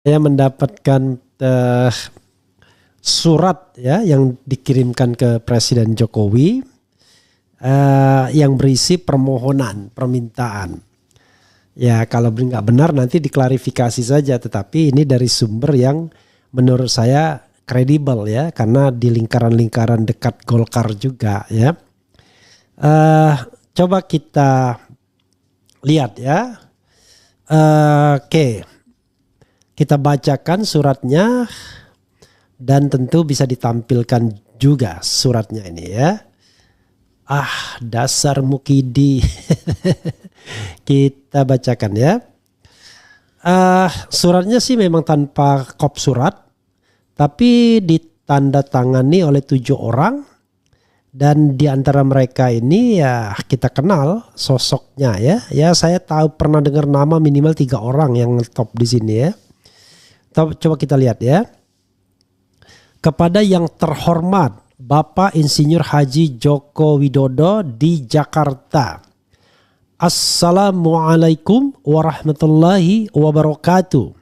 Saya mendapatkan surat ya yang dikirimkan ke Presiden Jokowi yang berisi permintaan. Ya kalau nggak benar nanti diklarifikasi saja, tetapi ini dari sumber yang menurut saya kredibel ya, karena di lingkaran-lingkaran dekat Golkar juga ya. Coba kita lihat ya. Oke. Kita bacakan suratnya dan tentu bisa ditampilkan juga suratnya ini ya. Dasar Mukidi. Kita bacakan ya. Suratnya sih memang tanpa kop surat, tapi ditandatangani oleh 7 orang. Dan di antara mereka ini ya kita kenal sosoknya ya. Ya saya tahu, pernah dengar nama minimal 3 orang yang top di sini ya. Coba kita lihat ya. Kepada yang terhormat Bapak Insinyur Haji Joko Widodo di Jakarta. Assalamualaikum warahmatullahi wabarakatuh.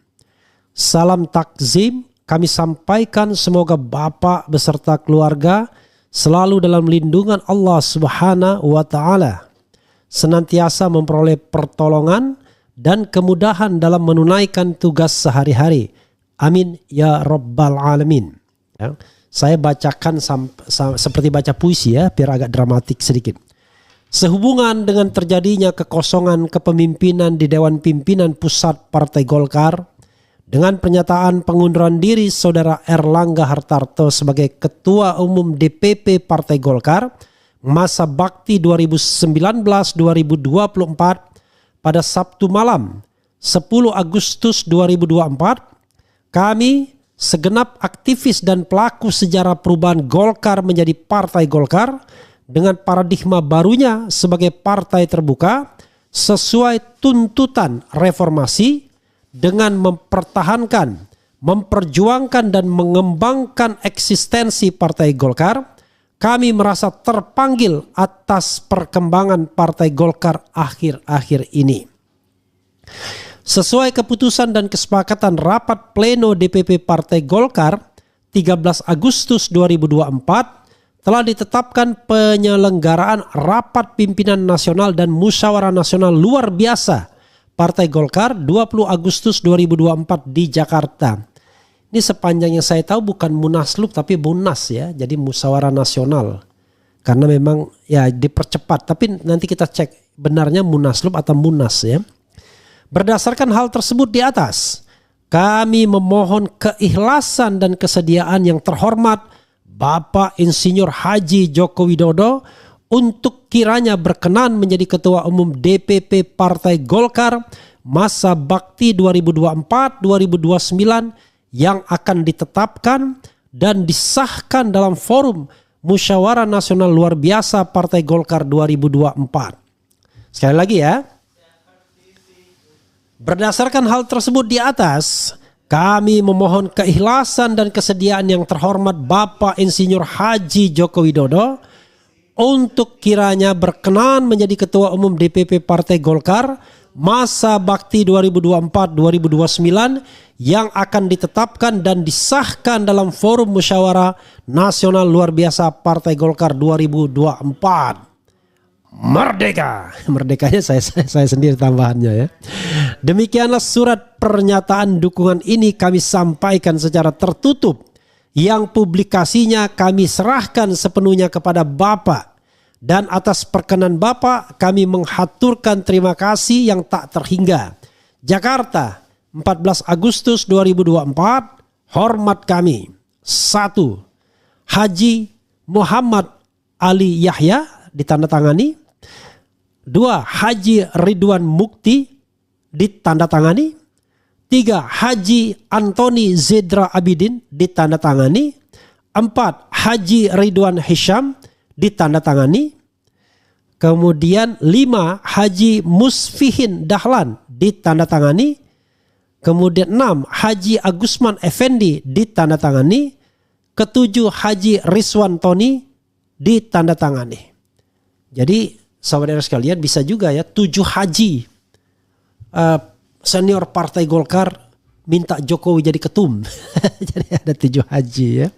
Salam takzim kami sampaikan, semoga Bapak beserta keluarga selalu dalam lindungan Allah Subhanahu wa Ta'ala, senantiasa memperoleh pertolongan dan kemudahan dalam menunaikan tugas sehari-hari. Amin ya Rabbal Alamin. Ya, saya bacakan seperti baca puisi ya, biar agak dramatik sedikit. Sehubungan dengan terjadinya kekosongan kepemimpinan di Dewan Pimpinan Pusat Partai Golkar, dengan pernyataan pengunduran diri Saudara Erlangga Hartarto sebagai Ketua Umum DPP Partai Golkar masa bakti 2019-2024 pada Sabtu malam 10 Agustus 2024, kami segenap aktivis dan pelaku sejarah perubahan Golkar menjadi Partai Golkar dengan paradigma barunya sebagai partai terbuka sesuai tuntutan reformasi, dengan mempertahankan, memperjuangkan dan mengembangkan eksistensi Partai Golkar, kami merasa terpanggil atas perkembangan Partai Golkar akhir-akhir ini. Sesuai keputusan dan kesepakatan rapat pleno DPP Partai Golkar 13 Agustus 2024, telah ditetapkan penyelenggaraan rapat pimpinan nasional dan musyawarah nasional luar biasa Partai Golkar 20 Agustus 2024 di Jakarta. Ini sepanjang yang saya tahu bukan Munaslup tapi Munas ya, jadi musyawarah nasional. Karena memang ya dipercepat, tapi nanti kita cek benarnya Munaslup atau Munas ya. Berdasarkan hal tersebut di atas, kami memohon keikhlasan dan kesediaan yang terhormat Bapak Insinyur Haji Joko Widodo untuk kiranya berkenan menjadi Ketua Umum DPP Partai Golkar masa bakti 2024-2029 yang akan ditetapkan dan disahkan dalam forum Musyawarah Nasional Luar Biasa Partai Golkar 2024. Sekali lagi ya. Berdasarkan hal tersebut di atas, kami memohon keikhlasan dan kesediaan yang terhormat Bapak Insinyur Haji Joko Widodo untuk kiranya berkenan menjadi Ketua Umum DPP Partai Golkar masa bakti 2024-2029 yang akan ditetapkan dan disahkan dalam forum Musyawarah Nasional Luar Biasa Partai Golkar 2024. Merdeka. Merdekanya saya sendiri tambahannya ya. Demikianlah surat pernyataan dukungan ini kami sampaikan secara tertutup, yang publikasinya kami serahkan sepenuhnya kepada Bapak, dan atas perkenan Bapak kami menghaturkan terima kasih yang tak terhingga. Jakarta 14 Agustus 2024. Hormat kami. 1. Haji Muhammad Ali Yahya ditandatangani. 2. Haji Ridwan Mukti ditandatangani. 3. Haji Antoni Zedra Abidin ditandatangani. 4. Haji Ridwan Hisham ditandatangani. Kemudian 5. Haji Musfihin Dahlan ditandatangani. Kemudian 6. Haji Agusman Effendi ditandatangani. Ketujuh, Haji Rizwan Toni ditandatangani. Jadi saudara sekalian bisa juga ya 7 haji senior Partai Golkar minta Jokowi jadi ketum. Jadi ada 7 haji ya.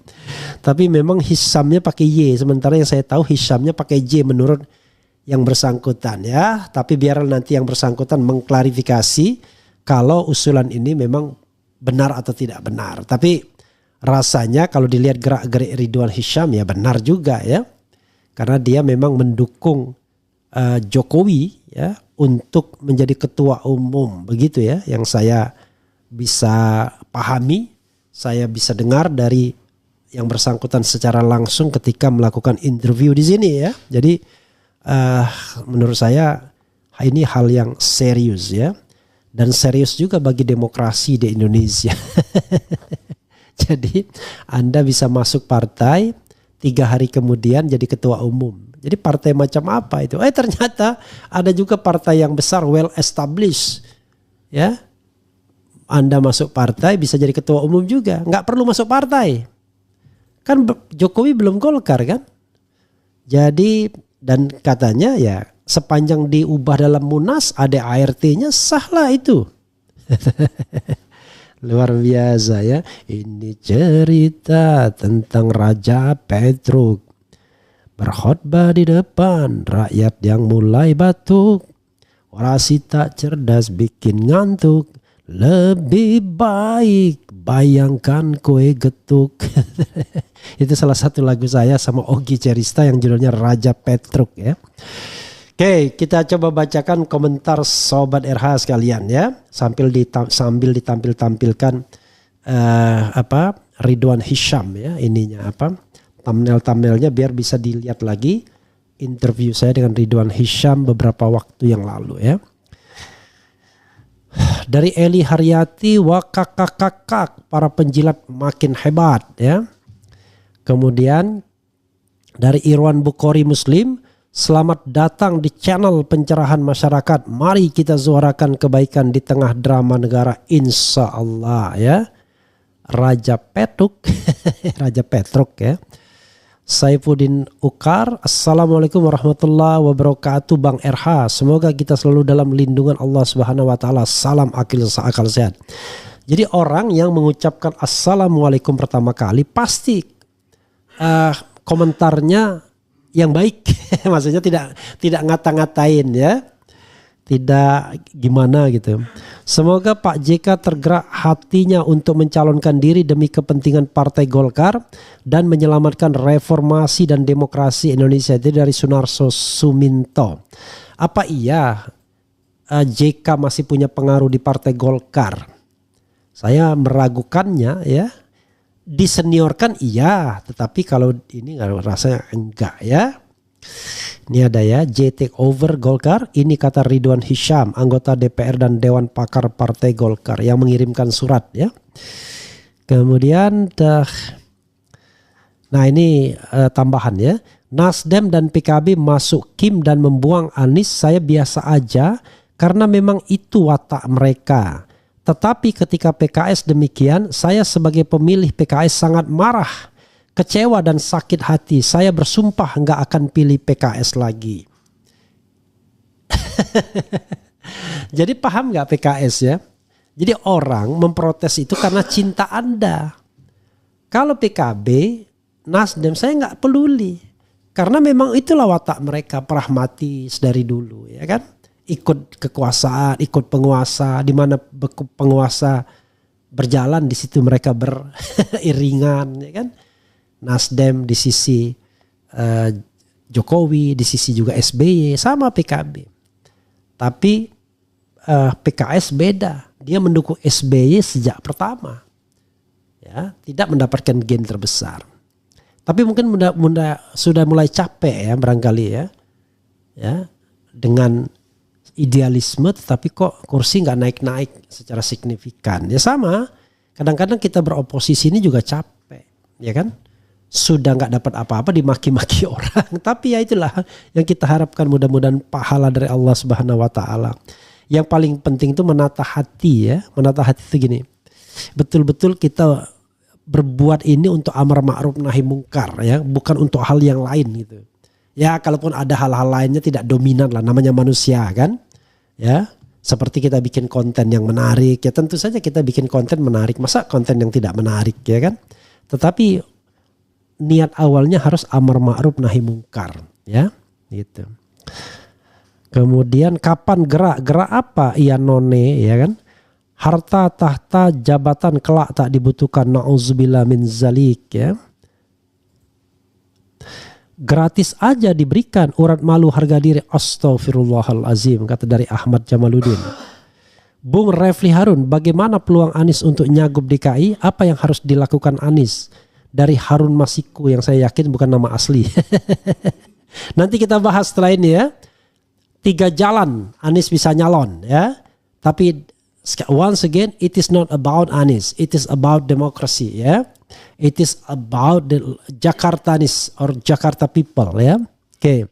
Tapi memang Hisyamnya pakai Y, sementara yang saya tahu Hisyamnya pakai J menurut yang bersangkutan ya. Tapi biar nanti yang bersangkutan mengklarifikasi kalau usulan ini memang benar atau tidak benar. Tapi rasanya kalau dilihat gerak-gerik Ridwan Hisyam ya benar juga ya. Karena dia memang mendukung Jokowi ya untuk menjadi ketua umum, begitu ya yang saya bisa pahami, saya bisa dengar dari yang bersangkutan secara langsung ketika melakukan interview di sini ya. Jadi menurut saya ini hal yang serius ya, dan serius juga bagi demokrasi di Indonesia. Jadi Anda bisa masuk partai 3 hari kemudian jadi ketua umum. Jadi partai macam apa itu? Ternyata ada juga partai yang besar, well established. Ya, Anda masuk partai bisa jadi ketua umum juga. Nggak perlu masuk partai. Kan Jokowi belum Golkar kan? Jadi dan katanya ya sepanjang diubah dalam Munas ada ART-nya sah lah itu. Luar biasa ya. Ini cerita tentang Raja Petruk. Berkhotbah di depan rakyat yang mulai batuk. Orasi tak cerdas bikin ngantuk. Lebih baik bayangkan kue getuk. Itu salah satu lagu saya sama Ogi Cerista yang judulnya Raja Petruk ya. Oke, kita coba bacakan komentar Sobat RH sekalian ya. Sambil ditampilkan Ridwan Hisyam ya, ininya thumbnailnya biar bisa dilihat lagi interview saya dengan Ridwan Hisyam beberapa waktu yang lalu ya. Dari Eli Haryati, wakakakakak, para penjilat makin hebat ya. Kemudian dari Irwan Bukhari Muslim, selamat datang di channel pencerahan masyarakat. Mari kita suarakan kebaikan di tengah drama negara, insya Allah ya. Raja Petruk, Raja Petruk ya. Saifuddin Ukar, Assalamualaikum warahmatullahi wabarakatuh Bang RH. Semoga kita selalu dalam lindungan Allah Subhanahu wa taala. Salam akal sehat. Jadi orang yang mengucapkan Assalamualaikum pertama kali pasti komentarnya yang baik. Maksudnya tidak ngata-ngatain ya. Tidak gimana gitu. Semoga Pak JK tergerak hatinya untuk mencalonkan diri demi kepentingan Partai Golkar dan menyelamatkan reformasi dan demokrasi Indonesia. Itu dari Sunarso Suminto. Apa iya JK masih punya pengaruh di Partai Golkar? Saya meragukannya ya. Diseniorkan iya, tetapi kalau ini rasanya enggak ya. Ini ada ya, J take over Golkar. Ini kata Ridwan Hisyam, anggota DPR dan Dewan Pakar Partai Golkar yang mengirimkan surat ya. Kemudian nah ini tambahan ya. Nasdem dan PKB masuk Kim dan membuang Anies, saya biasa aja karena memang itu watak mereka. Tetapi ketika PKS demikian, saya sebagai pemilih PKS sangat marah, kecewa dan sakit hati. Saya bersumpah nggak akan pilih PKS lagi. Jadi paham nggak PKS ya? Jadi orang memprotes itu karena cinta Anda. Kalau PKB, Nasdem saya nggak peduli. Karena memang itulah watak mereka, pragmatis dari dulu ya kan. Ikut kekuasaan, ikut penguasa, di mana penguasa berjalan di situ mereka beriringan ya kan. Nasdem di sisi Jokowi, di sisi juga SBY, sama PKB. Tapi PKS beda, dia mendukung SBY sejak pertama, ya, tidak mendapatkan gain terbesar. Tapi mungkin sudah mulai capek ya barangkali ya dengan idealisme, tetapi kok kursi nggak naik-naik secara signifikan. Ya sama, kadang-kadang kita beroposisi ini juga capek, ya kan? Sudah nggak dapat apa-apa dimaki-maki orang, tapi ya itulah yang kita harapkan, mudah-mudahan pahala dari Allah Subhanahu Wa Taala. Yang paling penting itu menata hati ya, menata hati itu gini, betul-betul kita berbuat ini untuk amar ma'ruf nahi mungkar ya, bukan untuk hal yang lain gitu. Ya kalaupun ada hal-hal lainnya tidak dominan lah, namanya manusia kan. Ya, Seperti kita bikin konten yang menarik, ya tentu saja kita bikin konten menarik. Masa konten yang tidak menarik, ya kan? Tetapi niat awalnya harus amar ma'ruf nahi mungkar, ya, gitu. Kemudian kapan gerak? Gerak apa? Iya none, ya kan? Harta, tahta, jabatan kelak tak dibutuhkan. Na'udzubillah min zalik, ya. Gratis aja diberikan, urat malu harga diri. Astaghfirullahalazim, kata dari Ahmad Jamaluddin. Bung Refli Harun, bagaimana peluang Anies untuk nyagup DKI? Apa yang harus dilakukan Anies? Dari Harun Masiku, yang saya yakin bukan nama asli. Nanti kita bahas setelah ini, ya. 3 jalan Anies bisa nyalon, ya. Tapi once again, it is not about Anies, it is about democracy, ya. It is about the Jakartanis or Jakarta people, ya. Oke.